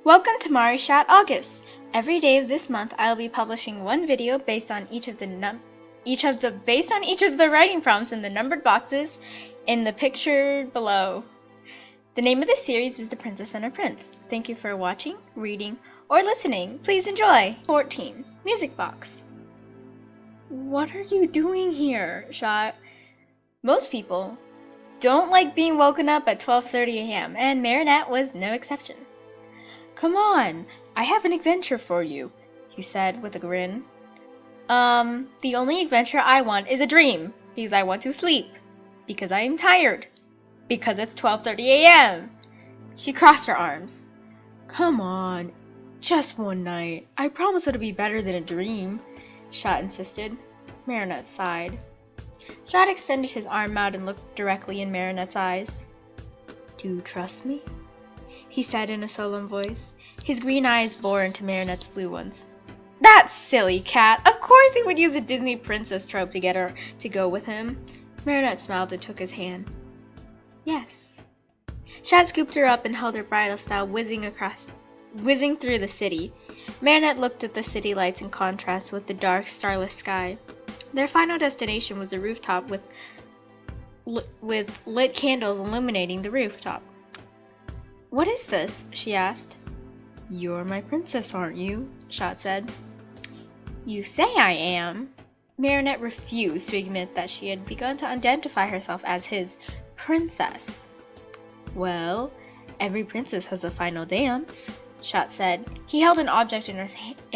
Welcome to Marichat August. Every day of this month, I'll be publishing one video based on each of the writing prompts in the numbered boxes in the picture below. The name of this series is The Princess and Her Prince. Thank you for watching, reading, or listening. Please enjoy. 14. Music box. What are you doing here, Shot? Most people don't like being woken up at 12:30 a.m., and Marichat was no exception. Come on, I have an adventure for you, he said with a grin. The only adventure I want is a dream, because I want to sleep, because I am tired, because it's 12:30 a.m. She crossed her arms. Come on, just one night. I promise it'll be better than a dream, Shot insisted. Marichat sighed. Shot extended his arm out and looked directly in Marichat's eyes. Do you trust me? He said in a solemn voice. His green eyes bored into Marichat's blue ones. That silly cat! Of course he would use a Disney princess trope to get her to go with him. Marichat smiled and took his hand. Yes. Shot scooped her up and held her bridal style whizzing through the city. Marichat looked at the city lights in contrast with the dark, starless sky. Their final destination was a rooftop with lit candles illuminating the rooftop. What is this? She asked. You're my princess, aren't you? Shot said. You say I am. Marichat refused to admit that she had begun to identify herself as his princess. Well, every princess has a final dance, Shot said. He held an object in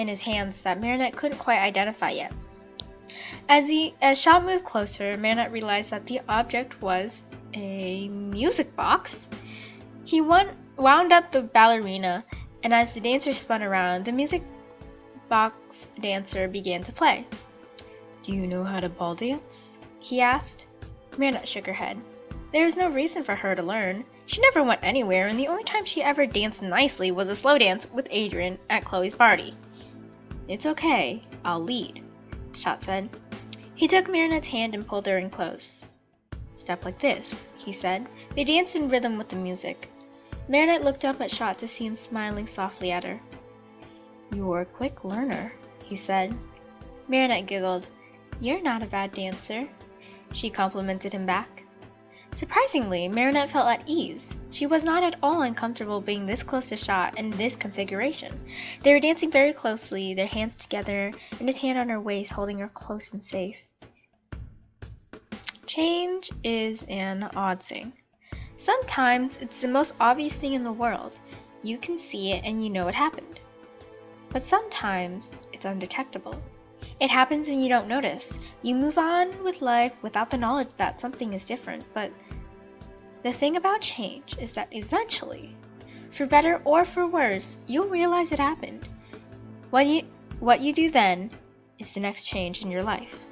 his hands that Marichat couldn't quite identify yet. As Shot moved closer, Marichat realized that the object was a music box. He wound up the ballerina, and as the dancer spun around, the music box dancer began to play. Do you know how to ball dance? He asked. Marichat shook her head. There was no reason for her to learn. She never went anywhere, and the only time she ever danced nicely was a slow dance with Adrian at Chloe's party. It's okay, I'll lead, Shot said. He took Marichat's hand and pulled her in close. Step like this, he said. They danced in rhythm with the music. Marichat looked up at Shot to see him smiling softly at her. You're a quick learner, he said. Marichat giggled. You're not a bad dancer, she complimented him back. Surprisingly, Marichat felt at ease. She was not at all uncomfortable being this close to Shot in this configuration. They were dancing very closely, their hands together, and his hand on her waist holding her close and safe. Change is an odd thing. Sometimes it's the most obvious thing in the world. You can see it and you know it happened. But sometimes it's undetectable. It happens and you don't notice. You move on with life without the knowledge that something is different. But the thing about change is that eventually, for better or for worse, you'll realize it happened. What you do then is the next change in your life.